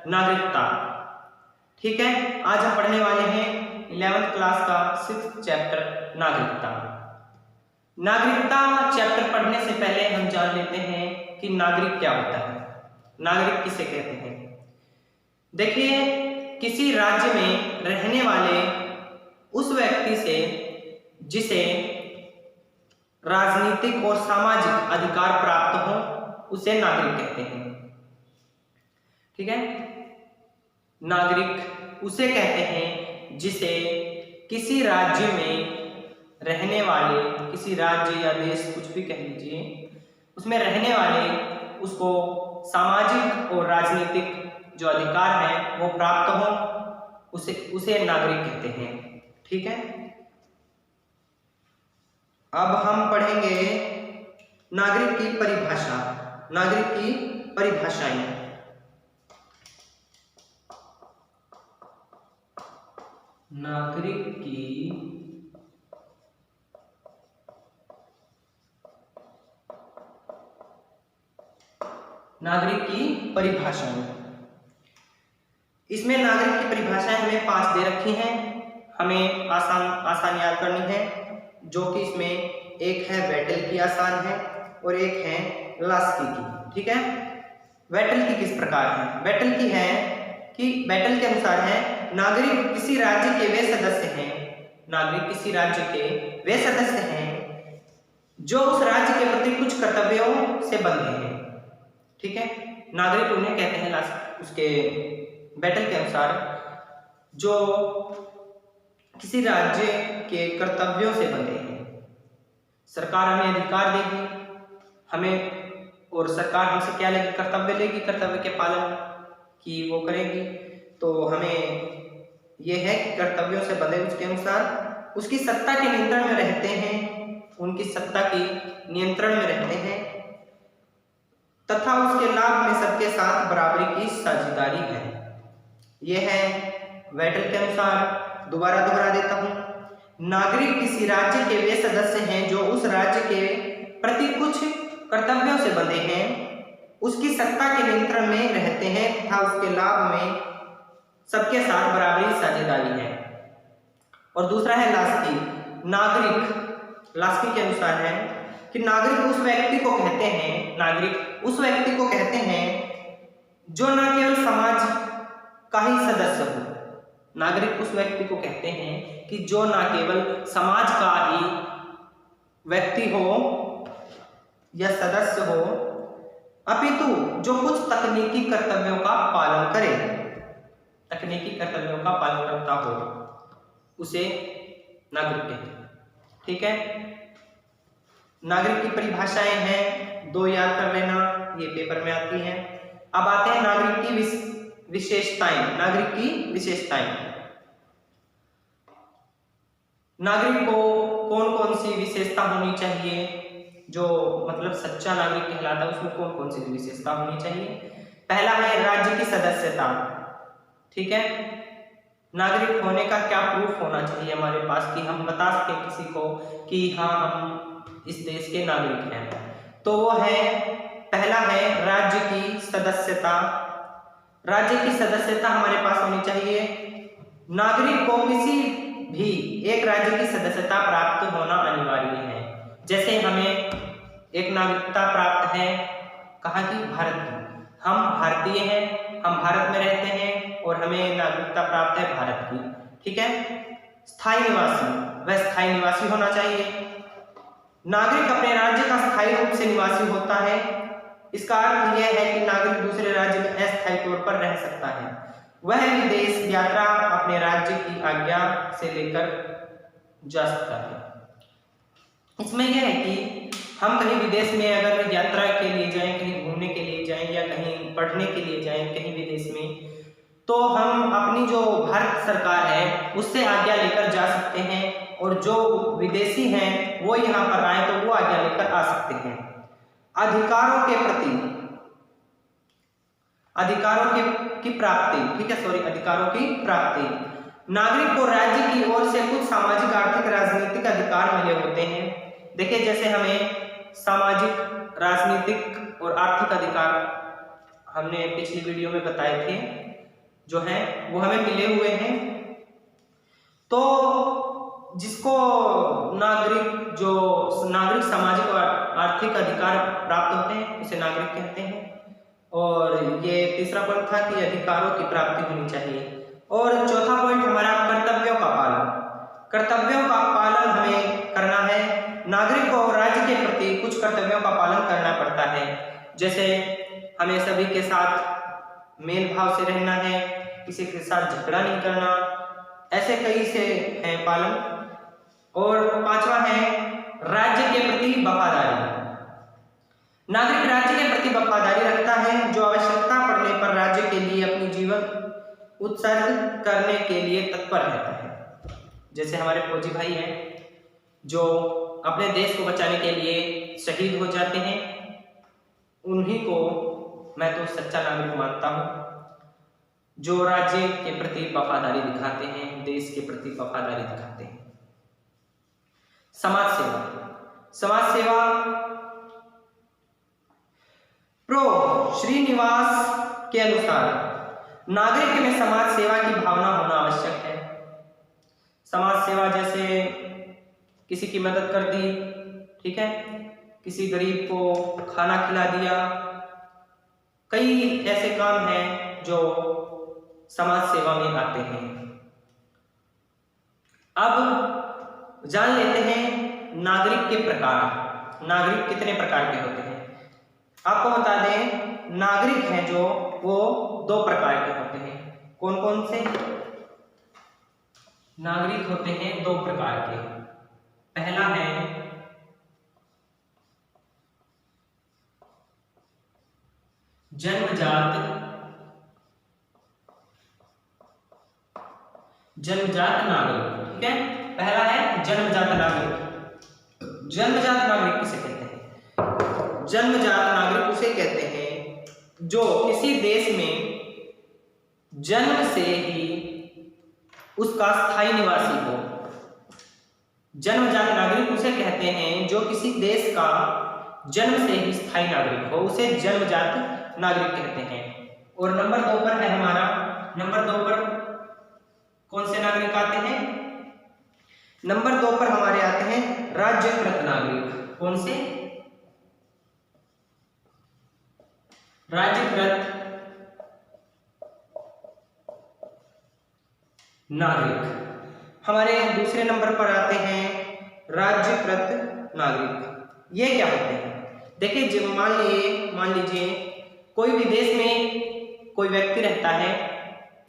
नागरिकता। ठीक है, आज हम पढ़ने वाले हैं 11th क्लास का 6th चैप्टर नागरिकता। नागरिकता चैप्टर पढ़ने से पहले हम जान लेते हैं कि नागरिक क्या होता है, नागरिक किसे कहते हैं। देखिए, किसी राज्य में रहने वाले उस व्यक्ति से जिसे राजनीतिक और सामाजिक अधिकार प्राप्त हो उसे नागरिक कहते हैं। ठीक है, नागरिक उसे कहते हैं जिसे किसी राज्य में रहने वाले, किसी राज्य या देश कुछ भी कह लीजिए, उसमें रहने वाले उसको सामाजिक और राजनीतिक जो अधिकार है वो प्राप्त हो, उसे नागरिक कहते हैं। ठीक है, अब हम पढ़ेंगे नागरिक की परिभाषा, नागरिक की परिभाषाएं। नागरिक की परिभाषाएं। इसमें नागरिक की परिभाषाएं हमें 5 दे रखी हैं, हमें आसान याद करनी है, जो कि इसमें एक है वेटल की आसान है और एक है लास्की की। ठीक है, वेटल की किस प्रकार है? वेटल की है कि वेटल के अनुसार है नागरिक किसी राज्य के वे सदस्य हैं, नागरिक किसी राज्य के वे सदस्य हैं जो उस राज्य के प्रति कुछ कर्तव्यों से बंधे हैं। ठीक है, नागरिक उन्हें कहते हैं उसके वेटल के अनुसार जो किसी राज्य के कर्तव्यों से बंधे हैं। सरकार हमें अधिकार देगी, हमें, और सरकार हमसे क्या लेगी? कर्तव्य लेगी, कर्तव्य के पालन की वो करेगी। तो हमें यह है कि कर्तव्यों से बंधे उसके अनुसार उसकी सत्ता के नियंत्रण में रहते हैं, उनकी सत्ता की नियंत्रण में रहते हैं तथा उसके लाभ में सबके साथ बराबरी की साझेदारी है। यह है वेटल के अनुसार। दोबारा दोहरा देता हूं, नागरिक किसी राज्य के वे सदस्य हैं जो उस राज्य के प्रति कुछ कर्तव्यों से बंधे हैं, उसकी सत्ता के नियंत्रण में रहते हैं तथा उसके लाभ में सबके साथ बराबरी साझेदारी है। और दूसरा है लास्की। नागरिक लास्की के अनुसार है कि नागरिक उस व्यक्ति को कहते हैं, नागरिक उस व्यक्ति को कहते हैं जो न केवल समाज का ही सदस्य हो, नागरिक उस व्यक्ति को कहते हैं कि जो न केवल समाज का ही व्यक्ति हो या सदस्य हो, अपितु जो कुछ तकनीकी कर्तव्यों का पालन करे, तकनीकी कर्तव्यों का पालन करता हो, उसे नागरिक कहते हैं। ठीक है, नागरिक की परिभाषाएं हैं, 2 याद कर लेना, ये पेपर में आती हैं। अब आते हैं नागरिक की विशेषताएं। नागरिक की विशेषताएं, नागरिक को कौन कौन सी विशेषता होनी चाहिए, जो मतलब सच्चा नागरिक कहलाता है, उसमें कौन कौन सी विशेषता होनी चाहिए? पहला है राज्य की सदस्यता। ठीक है, नागरिक होने का क्या प्रूफ होना चाहिए हमारे पास कि हम बता सकें किसी को कि हाँ हम इस देश के नागरिक हैं? तो वो है, पहला है राज्य की सदस्यता। राज्य की सदस्यता हमारे पास होनी चाहिए। नागरिक को किसी भी एक राज्य की सदस्यता प्राप्त होना अनिवार्य है। जैसे हमें एक नागरिकता प्राप्त है कहाँ की? भारत की। हम भारतीय हैं, हम भारत में रहते हैं और हमें नागरिकता प्राप्त है भारत की। ठीक है, स्थायी निवासी, वह स्थायी निवासी होना चाहिए। नागरिक अपने राज्य का स्थायी रूप से निवासी होता है। इसका अर्थ यह है कि नागरिक दूसरे राज्य में अस्थायी तौर पर रह सकता है। वह विदेश यात्रा अपने राज्य की आज्ञा से लेकर जा सकता है। इसमें यह है कि हम कहीं विदेश में अगर यात्रा के लिए जाएं, कहीं घूमने के लिए जाएं या कहीं पढ़ने के लिए जाएं कहीं विदेश में, तो हम अपनी जो भारत सरकार है उससे आज्ञा लेकर जा सकते हैं, और जो विदेशी हैं वो यहाँ पर आए तो वो आज्ञा लेकर आ सकते हैं। अधिकारों के प्रति, अधिकारों की प्राप्ति। नागरिक को राज्य की ओर से कुछ सामाजिक, आर्थिक, राजनीतिक अधिकार मिले होते हैं। देखिए, जैसे हमें सामाजिक, राजनीतिक और आर्थिक अधिकार हमने पिछली वीडियो में बताए थे जो है वो हमें मिले हुए हैं। तो जिसको नागरिक सामाजिक और आर्थिक अधिकार प्राप्त होते हैं उसे नागरिक कहते हैं। और ये तीसरा पॉइंट था कि अधिकारों की प्राप्ति होनी चाहिए। और चौथा पॉइंट हमारा कर्तव्यों का पालन। कर्तव्यों का पालन हमें करना है। नागरिक को राज्य के प्रति कुछ कर्तव्यों का पालन करना पड़ता है, जैसे हमें सभी के साथ मेल भाव से रहना है, किसी के साथ झगड़ा नहीं करना, ऐसे कई से हैं पालन। और पांचवा है राज्य के प्रति वफादारी। नागरिक राज्य के प्रति वफादारी रखता है, जो आवश्यकता पड़ने पर राज्य के लिए अपनी जीवन उत्सर्ग करने के लिए तत्पर रहता है। जैसे हमारे फौजी भाई हैं जो अपने देश को बचाने के लिए शहीद हो जाते हैं, उन्हीं को मैं तो सच्चा नागरिक मानता हूं, जो राज्य के प्रति वफादारी दिखाते हैं, देश के प्रति वफादारी दिखाते हैं। समाज सेवा। समाज सेवा प्रो श्रीनिवास के अनुसार नागरिक में समाज सेवा की भावना होना आवश्यक है। समाज सेवा जैसे किसी की मदद कर दी, ठीक है, किसी गरीब को खाना खिला दिया, कई ऐसे काम हैं जो समाज सेवा में आते हैं। अब जान लेते हैं नागरिक के प्रकार। नागरिक कितने प्रकार के होते हैं? आपको बता दें, नागरिक हैं जो वो दो प्रकार के होते हैं। कौन कौन से नागरिक होते हैं? दो प्रकार के। पहला है जन्मजात नागरिक, ठीक है। पहला है जन्मजात नागरिक। जन्मजात नागरिक किसे कहते हैं? जन्मजात नागरिक उसे कहते हैं जो किसी देश में जन्म से ही उसका स्थायी निवासी हो। जन्मजात नागरिक उसे कहते हैं जो किसी देश का जन्म से ही स्थायी नागरिक हो, उसे जन्मजात नागरिक कहते हैं। और नंबर 2 पर है हमारा, नंबर 2 पर कौन से नागरिक आते हैं? नंबर 2 पर हमारे आते हैं राज्यकृत नागरिक। कौन से? राज्यकृत नागरिक। हमारे दूसरे नंबर पर आते हैं राज्यकृत नागरिक। ये क्या होते हैं? देखिए, जब मान लीजिए कोई भी देश में कोई व्यक्ति रहता है,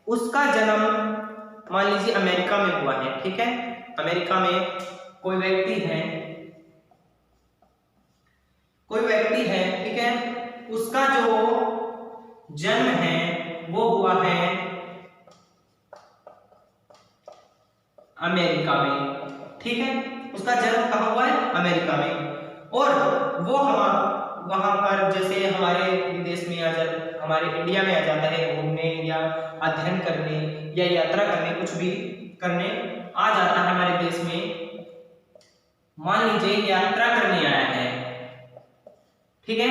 उसका जन्म मान लीजिए अमेरिका में हुआ है, ठीक है। अमेरिका में कोई व्यक्ति है, ठीक है, उसका जो जन्म है वो हुआ है अमेरिका में, ठीक है। उसका जन्म कहाँ हुआ है? अमेरिका में। और वो वहां पर जैसे हमारे देश में हमारे इंडिया में आ जाता है घूमने या अध्ययन करने या यात्रा करने, कुछ भी करने आ जाता है हमारे देश में। मान लीजिए यात्रा करने आया है, ठीक है,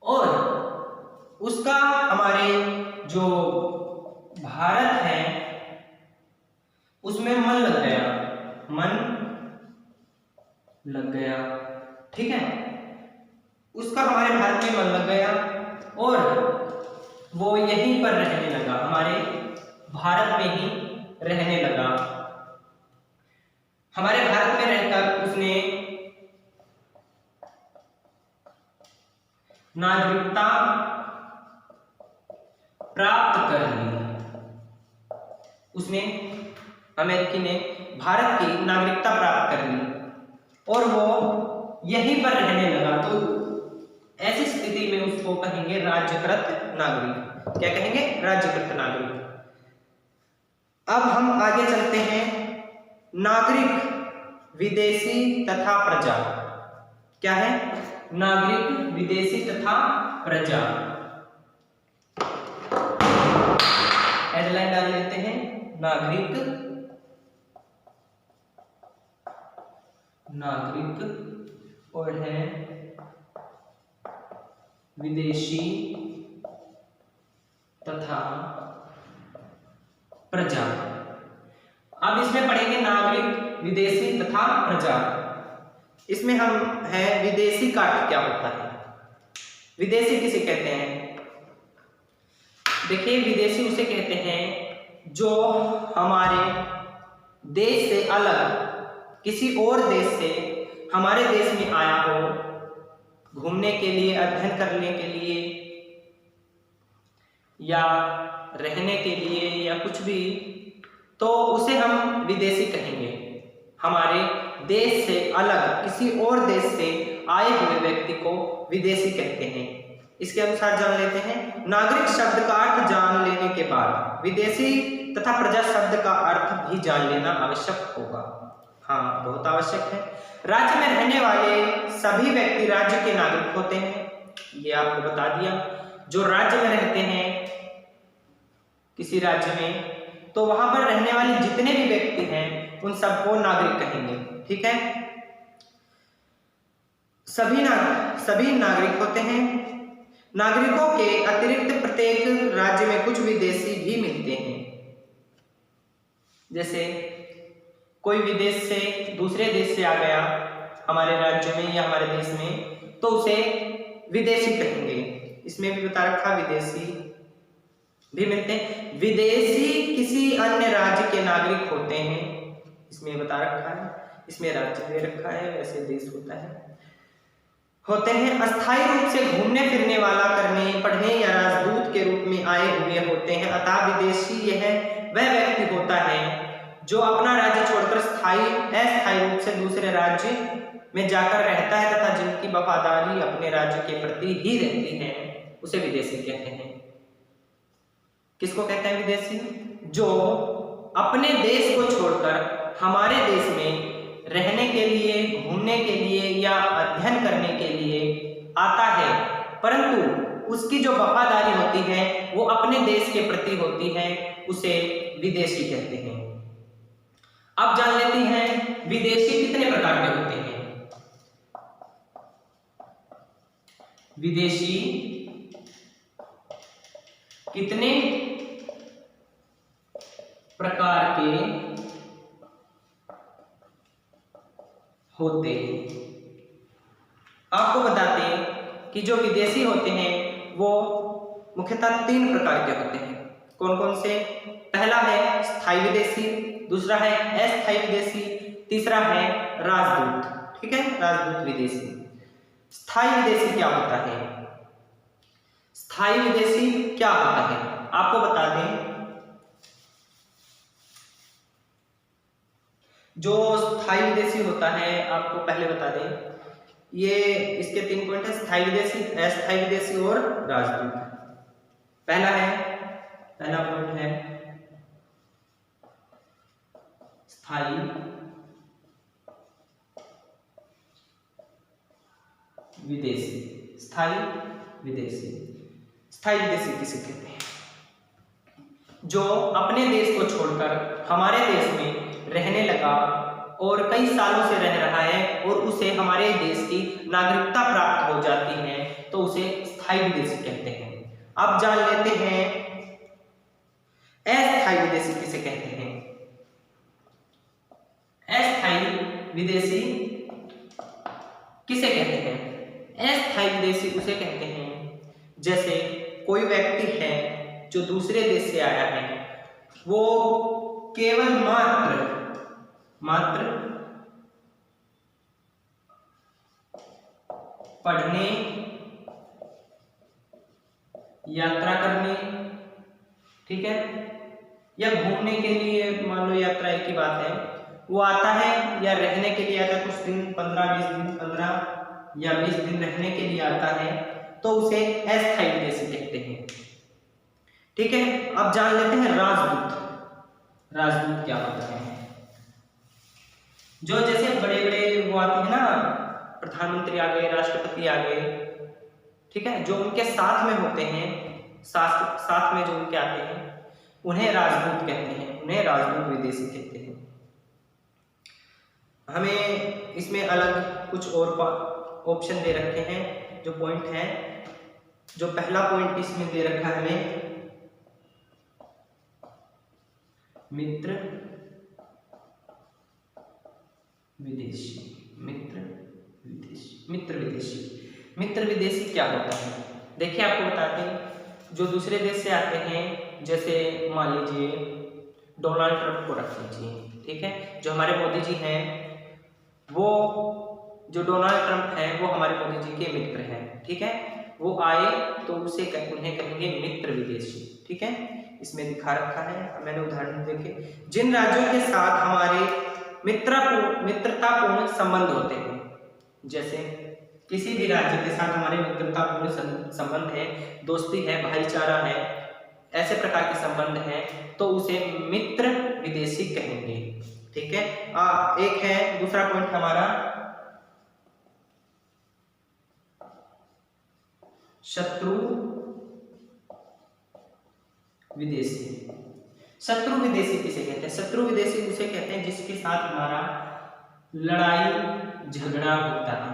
और उसका हमारे जो भारत है उसमें मन लग गया, ठीक है। उसका हमारे भारत में मन लग गया और वो यहीं पर रहने लगा, हमारे भारत में ही रहने लगा। हमारे भारत में रहकर उसने नागरिकता प्राप्त कर ली। उसने, अमेरिकी ने भारत की नागरिकता प्राप्त कर ली और वो यहीं पर रहने लगा। तो ऐसी स्थिति में उसको कहेंगे राज्यकृत नागरिक। क्या कहेंगे? राज्यकृत नागरिक। अब हम आगे चलते हैं। नागरिक विदेशी तथा प्रजा। क्या है? नागरिक विदेशी तथा प्रजा। हेडलाइन डाल लेते हैं, नागरिक और है विदेशी तथा प्रजा। अब इसमें पढ़ेंगे नागरिक, विदेशी तथा प्रजा। इसमें हम है विदेशी का अर्थ क्या होता है, विदेशी किसे कहते हैं। देखिए विदेशी उसे कहते हैं जो हमारे देश से अलग किसी और देश से हमारे देश में आया हो घूमने के लिए, अध्ययन करने के लिए या रहने के लिए या कुछ भी, तो उसे हम विदेशी कहेंगे। हमारे देश से अलग किसी और देश से आए हुए व्यक्ति को विदेशी कहते हैं। इसके अनुसार जान लेते हैं। नागरिक शब्द का अर्थ जान लेने के बाद विदेशी तथा प्रजा शब्द का अर्थ भी जान लेना आवश्यक होगा। हाँ, बहुत आवश्यक है। राज्य में रहने वाले सभी व्यक्ति राज्य के नागरिक होते हैं, ये आपको बता दिया। जो राज्य में रहते हैं किसी राज्य में, तो वहां पर रहने वाले जितने भी व्यक्ति हैं उन सबको नागरिक कहेंगे। ठीक है, सभी नागरिक होते हैं। नागरिकों के अतिरिक्त प्रत्येक राज्य में कुछ विदेशी भी मिलते हैं। जैसे कोई विदेश से दूसरे देश से आ गया हमारे राज्य में या हमारे देश में, तो उसे विदेशी कहेंगे। इसमें भी बता रखा विदेशी भी मिलते हैं। विदेशी किसी अन्य राज्य के नागरिक होते हैं, इसमें बता रखा है, इसमें राज्य दे रखा है, वैसे देश होता है, होते हैं। अस्थायी रूप से घूमने फिरने वाला, करने, पढ़ने या राजदूत के रूप में आए हुए होते हैं। अतः विदेशी यह वह व्यक्ति होता है जो अपना राज्य छोड़कर अस्थायी रूप से दूसरे राज्य में जाकर रहता है तथा जिनकी वफादारी अपने राज्य के प्रति ही रहती है, उसे विदेशी कहते हैं। किसको कहते हैं विदेशी? जो अपने देश को छोड़कर हमारे देश में रहने के लिए, घूमने के लिए या अध्ययन करने के लिए आता है, परंतु उसकी जो वफादारी होती है वो अपने देश के प्रति होती है, उसे विदेशी कहते हैं। अब जान लेते हैं विदेशी कितने प्रकार के होते हैं। विदेशी कितने प्रकार के होते हैं? आपको बताते हैं कि जो विदेशी होते हैं वो मुख्यतः 3 प्रकार के होते हैं। कौन कौन से? पहला है स्थायी विदेशी, दूसरा है अस्थायी विदेशी, तीसरा है राजदूत। ठीक है, राजदूत विदेशी। स्थायी विदेशी क्या होता है? स्थायी विदेशी क्या होता है आपको बता दें। जो स्थायी विदेशी होता है आपको पहले बता दें, ये इसके 3 पॉइंट है, स्थायी विदेशी, अस्थायी विदेशी और राजदूत। पहला पॉइंट है स्थायी विदेशी। स्थायी विदेशी, स्थायी विदेशी किसे कहते हैं? जो अपने देश को छोड़कर हमारे देश में रहने लगा और कई सालों से रह रहा है और उसे हमारे देश की नागरिकता प्राप्त हो जाती है, तो उसे स्थायी विदेशी कहते हैं। अब जान लेते हैं अस्थायी विदेशी किसे कहते हैं। अस्थायी विदेशी किसे कहते हैं? अस्थायी विदेशी उसे कहते हैं जैसे कोई व्यक्ति है जो दूसरे देश से आया है, वो केवल मात्र पढ़ने, यात्रा करने, ठीक है, या घूमने के लिए, मान लो यात्रा एक ही बात है, वो आता है या रहने के लिए आता है, कुछ दिन 15-20 दिन, 15 या 20 दिन रहने के लिए आता है, तो उसे अस्थायी विदेशी कहते हैं। ठीक है, अब जान लेते हैं राजदूत। राजदूत क्या होता है? जो जैसे बड़े बड़े वो आते हैं ना, प्रधानमंत्री आ गए, राष्ट्रपति आ गए, ठीक है, जो उनके साथ में होते हैं, साथ में जो उनके आते हैं, उन्हें राजदूत कहते हैं, उन्हें राजदूत विदेशी कहते हैं। हमें इसमें अलग कुछ और ऑप्शन दे रखे हैं, जो पॉइंट हैं। जो पहला पॉइंट इसमें दे रखा है हमें मित्र विदेशी, मित्र विदेशी, मित्र विदेशी। मित्र विदेशी क्या होता है? देखिए आपको बताते हैं, जो दूसरे देश से आते हैं, जैसे मान लीजिए डोनाल्ड ट्रंप को रख लीजिए, ठीक है, जो हमारे मोदी जी हैं, वो जो डोनाल्ड ट्रंप है वो हमारे मोदी जी के मित्र हैं, ठीक है। वो आए तो उन्हें कहेंगे मित्र विदेशी, ठीक है। इसमें दिखा रखा है, मैंने उदाहरण देखे, जिन राज्यों के साथ हमारे मित्रतापूर्ण संबंध होते हैं, जैसे किसी भी राज्य के साथ हमारे मित्रतापूर्ण संबंध है, दोस्ती है, भाईचारा है, ऐसे प्रकार के संबंध है, तो उसे मित्र विदेशी कहेंगे, ठीक है। एक है दूसरा पॉइंट हमारा शत्रु विदेशी। शत्रु विदेशी किसे कहते हैं? शत्रु विदेशी उसे कहते हैं जिसके साथ हमारा लड़ाई झगड़ा होता है,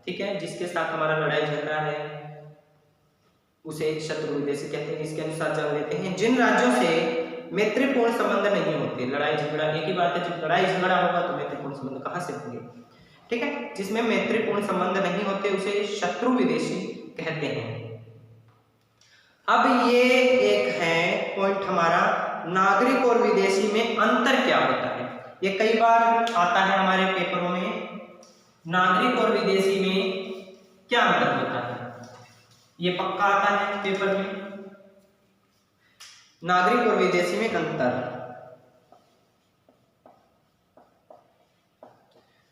ठीक है, जिसके साथ हमारा लड़ाई झगड़ा है उसे शत्रु विदेशी कहते हैं। इसके अनुसार जान लेते हैं, जिन राज्यों से मैत्रीपूर्ण संबंध नहीं होते, लड़ाई झगड़ा एक ही बात है, जब लड़ाई झगड़ा होगा तो मैत्रीपूर्ण संबंध कहां से होंगे, ठीक है, जिसमें मैत्रीपूर्ण संबंध नहीं होते उसे शत्रु विदेशी कहते हैं। अब ये एक है पॉइंट हमारा, नागरिक और विदेशी में अंतर क्या होता है। ये कई बार आता है हमारे पेपरों में, नागरिक और विदेशी में क्या अंतर होता है, ये पक्का आता है पेपर में। नागरिक और विदेशी में अंतर,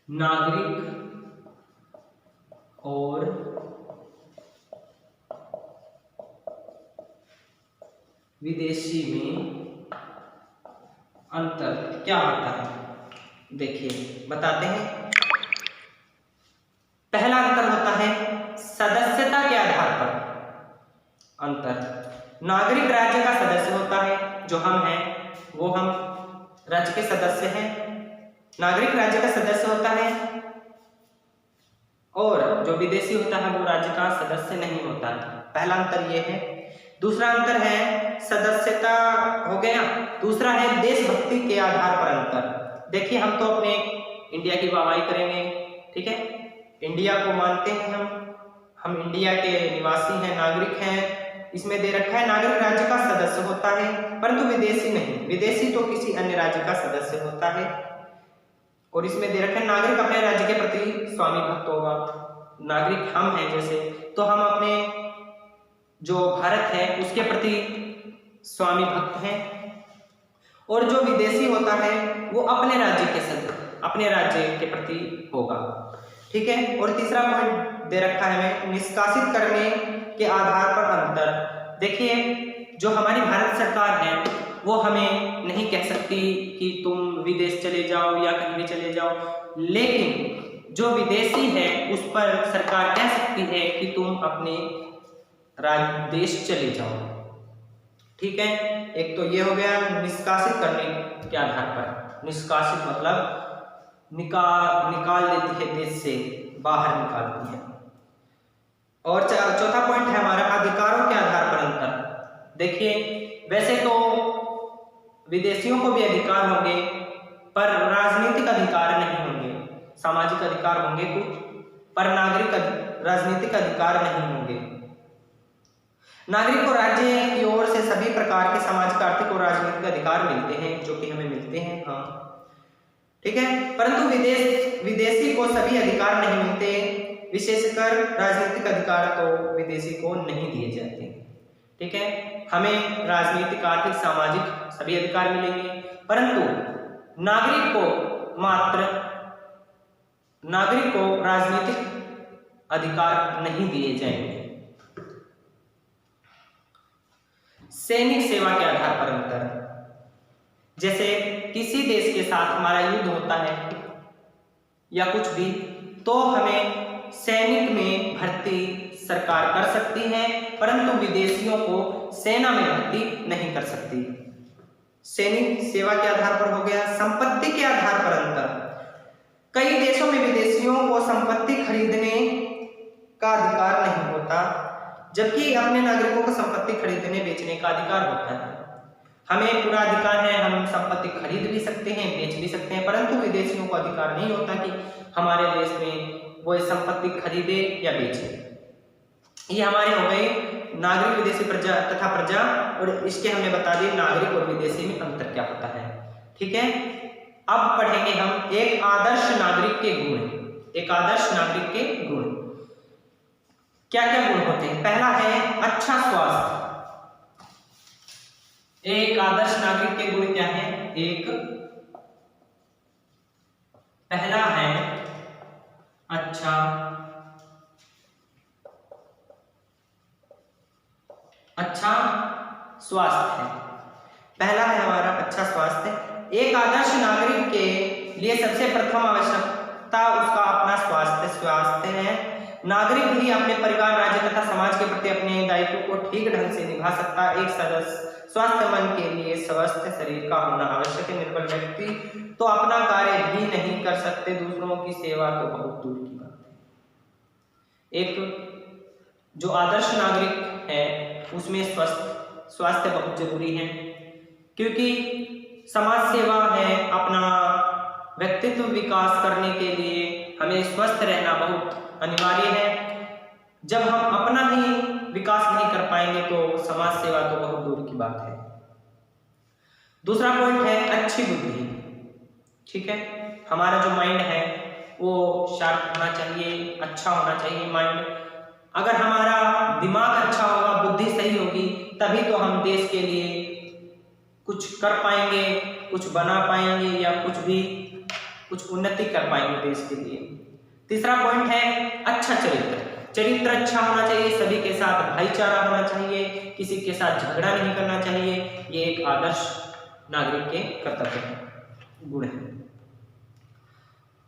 नागरिक और विदेशी में अंतर क्या होता है, देखिए बताते हैं। पहला अंतर होता है सदस्यता के आधार पर अंतर। नागरिक राज्य का सदस्य होता है, जो हम हैं वो हम राज्य के सदस्य हैं, नागरिक राज्य का सदस्य होता है, और जो विदेशी होता है वो राज्य का सदस्य नहीं होता। पहला अंतर ये है। दूसरा अंतर है सदस्यता हो गया, दूसरा है देशभक्ति के आधार पर अंतर। देखिए हम तो अपने इंडिया की वाहवाही करेंगे, ठीक है, इंडिया को मानते हैं, हम इंडिया के निवासी हैं, नागरिक हैं। इसमें दे रखा है नागरिक राज्य का सदस्य होता है, परंतु विदेशी नहीं, विदेशी तो किसी अन्य राज्य का सदस्य होता है। और इसमें दे रखा है नागरिक अपने राज्य के प्रति स्वामी भक्त होगा। नागरिक हम हैं जैसे, तो हम अपने जो भारत है उसके प्रति स्वामी भक्त हैं, और जो विदेशी होता है वो अपने राज्य के प्रति होगा, ठीक है। और तीसरा पॉइंट दे रखा है हमें निष्कासित करने के आधार पर अंतर। देखिए जो हमारी भारत सरकार है वो हमें नहीं कह सकती कि तुम विदेश चले जाओ या कहीं भी चले जाओ, लेकिन जो विदेशी है उस पर सरकार कह सकती है कि तुम अपने देश चले जाओ, ठीक है। एक तो ये हो गया निष्कासित करने के आधार पर, निष्कासित मतलब निकाल देती है, देश से बाहर निकालती है। और चौथा पॉइंट है हमारा अधिकारों के आधार पर अंतर। देखिए वैसे तो विदेशियों को भी अधिकार होंगे, पर राजनीतिक अधिकार नहीं होंगे, सामाजिक अधिकार होंगे कुछ, पर राजनीतिक अधिकार नहीं होंगे। नागरिक को राज्य की ओर से सभी प्रकार के सामाजिक, आर्थिक और राजनीतिक अधिकार मिलते हैं, जो कि हमें मिलते हैं, हाँ, ठीक है। परंतु विदेशी को सभी अधिकार नहीं मिलते, विशेषकर राजनीतिक अधिकार तो विदेशी को नहीं दिए जाते, ठीक है। हमें राजनीतिक, आर्थिक, सामाजिक सभी अधिकार मिलेंगे, परंतु नागरिक को राजनीतिक अधिकार नहीं दिए जाएंगे। सैनिक सेवा के आधार पर अंतर, जैसे किसी देश के साथ हमारा युद्ध होता है या कुछ भी, तो हमें सैनिक में भर्ती सरकार कर सकती है, परंतु विदेशियों को सेना में भर्ती नहीं कर सकती। सैनिक सेवा के आधार पर हो गया। संपत्ति के आधार पर अंतर, कई देशों में विदेशियों को संपत्ति खरीदने का अधिकार नहीं होता, जबकि अपने नागरिकों को संपत्ति खरीदने बेचने का अधिकार होता है। हमें पूरा अधिकार है, हम संपत्ति खरीद भी सकते हैं, बेच भी सकते हैं, परंतु विदेशियों को अधिकार नहीं होता कि हमारे देश में वो संपत्ति खरीदे या बेचे। ये हमारे हो गए नागरिक, विदेशी, प्रजा तथा प्रजा, और इसके हमने बता दिए नागरिक और विदेशी में अंतर क्या होता है। ठीक है, अब पढ़ेंगे हम एक आदर्श नागरिक के गुण। एक आदर्श नागरिक के गुण क्या क्या गुण होते हैं। पहला है अच्छा स्वास्थ्य। एक आदर्श नागरिक के गुण क्या है। एक पहला है अच्छा स्वास्थ्य है। पहला है हमारा अच्छा स्वास्थ्य। एक आदर्श नागरिक के लिए सबसे प्रथम आवश्यकता उसका अपना स्वास्थ्य है। नागरिक ही अपने परिवार, राज्य तथा समाज के प्रति अपने दायित्व को ठीक ढंग से निभा सकता है। एक सदस्य स्वस्थ मन के लिए स्वस्थ शरीर का होना आवश्यक है। निर्बल व्यक्ति तो अपना कार्य भी नहीं कर सकते, दूसरों की सेवा तो बहुत दूर की बात है। एक जो आदर्श नागरिक है उसमें स्वास्थ्य बहुत जरूरी है, क्योंकि समाज सेवा है, अपना व्यक्तित्व विकास करने के लिए हमें स्वस्थ रहना बहुत अनिवार्य है। जब हम अपना ही विकास नहीं कर पाएंगे तो समाज सेवा तो बहुत दूर की बात है। दूसरा पॉइंट है अच्छी बुद्धि। ठीक है, हमारा जो माइंड है वो शार्प होना चाहिए, अच्छा होना चाहिए माइंड। अगर हमारा दिमाग अच्छा होगा, बुद्धि सही होगी, तभी तो हम देश के लिए कुछ कर पाएंगे, कुछ बना पाएंगे या कुछ उन्नति कर पाएंगे देश के लिए। तीसरा पॉइंट है अच्छा चरित्र अच्छा होना चाहिए, सभी के साथ भाईचारा होना चाहिए, किसी के साथ झगड़ा नहीं करना चाहिए। ये एक आदर्श नागरिक के कर्तव्य है, गुण है।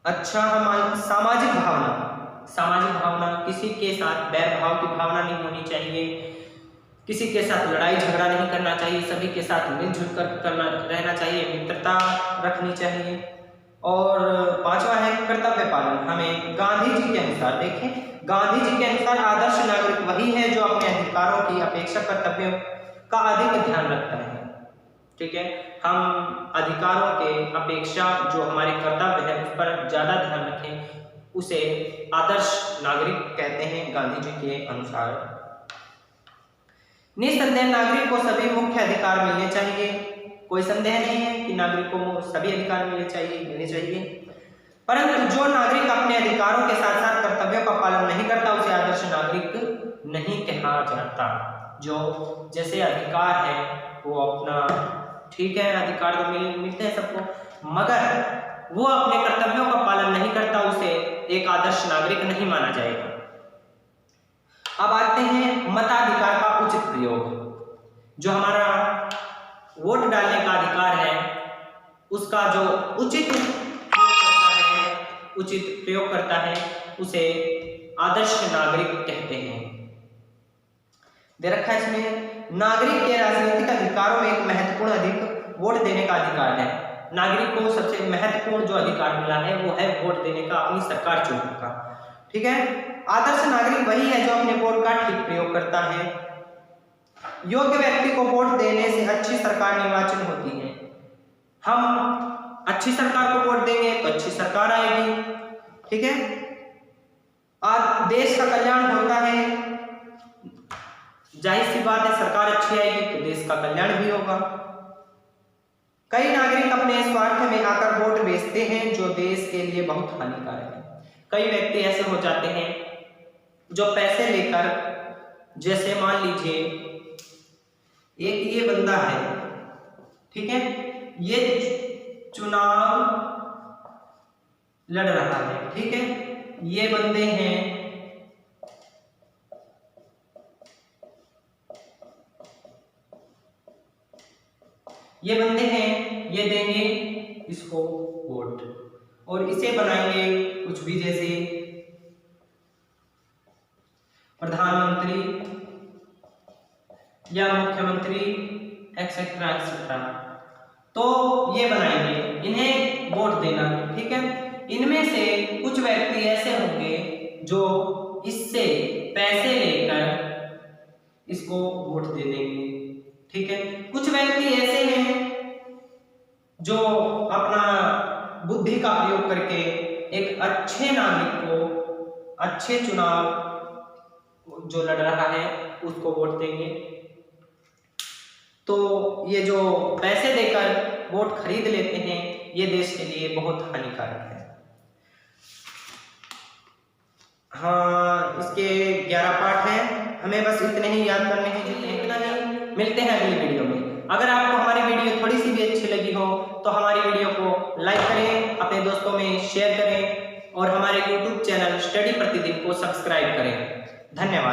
अच्छा सामाजिक भावना, किसी के साथ बैर भाव की भावना नहीं होनी चाहिए, किसी के साथ लड़ाई झगड़ा नहीं करना चाहिए, सभी के साथ मिलजुल कर रहना चाहिए, मित्रता रखनी चाहिए। और पांचवा है कर्तव्य पालन। हमें गांधी जी के अनुसार, देखें गांधी जी के अनुसार आदर्श नागरिक वही है जो अपने अधिकारों की अपेक्षा कर्तव्यों का अधिक ध्यान रखता है। ठीक है, हम अधिकारों के अपेक्षा जो हमारे कर्तव्य है उस पर ज्यादा ध्यान रखें, उसे आदर्श नागरिक कहते हैं गांधी जी के अनुसार। निसंदेह नागरिक को सभी मुख्य अधिकार मिलने चाहिए। कोई संदेह नहीं है कि नागरिकों को सभी अधिकार मिलने चाहिए, परंतु जो नागरिक अपने अधिकारों के साथ साथ कर्तव्यों का पालन नहीं करता उसे आदर्श नागरिक नहीं कहा जाता। जो जैसे अधिकार है वो अपना, ठीक है अधिकार तो मिलते हैं सबको, मगर वो अपने कर्तव्यों का पालन नहीं करता, उसे एक आदर्श नागरिक नहीं माना जाएगा। अब आते हैं मताधिकार का उचित प्रयोग। जो हमारा वोट डालने का अधिकार है उसका जो उचित प्रयोग करता है उसे आदर्श नागरिक कहते हैं। दे रखा है इसमें, नागरिक के राजनीतिक अधिकारों में एक महत्वपूर्ण अधिक वोट देने का अधिकार है। नागरिक को सबसे महत्वपूर्ण जो अधिकार मिला है वो है वोट देने का, अपनी सरकार चुनने का। ठीक है, आदर्श नागरिक वही है जो अपने वोट का ठीक प्रयोग करता है। योग्य व्यक्ति को वोट देने से अच्छी सरकार निर्वाचन होती है। हम अच्छी सरकार को वोट देंगे तो अच्छी सरकार आएगी। ठीक है, आज देश का कल्याण होता है, जाहिर सी बात है सरकार अच्छी आएगी तो देश का कल्याण भी होगा। कई नागरिक अपने स्वार्थ में आकर वोट बेचते हैं जो देश के लिए बहुत हानिकारक है। कई व्यक्ति ऐसे हो जाते हैं जो पैसे लेकर, जैसे मान लीजिए एक ये बंदा है, ठीक है, ये चुनाव लड़ रहा है, ठीक है, ये बंदे हैं, ये देंगे इसको वोट और इसे बनाएंगे कुछ भी, जैसे प्रधानमंत्री या मुख्यमंत्री एक्सेट्रा एक्सेट्रा, तो ये बनाएंगे, इन्हें वोट देना। ठीक है, इनमें से कुछ व्यक्ति ऐसे होंगे जो इससे पैसे लेकर इसको वोट दे देंगे। ठीक है। कुछ व्यक्ति ऐसे हैं जो अपना बुद्धि का प्रयोग करके एक अच्छे नागरिक को, अच्छे चुनाव जो लड़ रहा है उसको वोट देंगे। तो ये जो पैसे देकर वोट खरीद लेते हैं ये देश के लिए बहुत हानिकारक है। हाँ, इसके 11 पार्ट हैं, हमें बस इतने ही याद करने हैं, जितने इतना ही। मिलते हैं अगली वीडियो में। अगर आपको हमारी वीडियो थोड़ी सी भी अच्छी लगी हो तो हमारी वीडियो को लाइक करें, अपने दोस्तों में शेयर करें और हमारे YouTube चैनल स्टडी प्रतिदिन को सब्सक्राइब करें। धन्यवाद।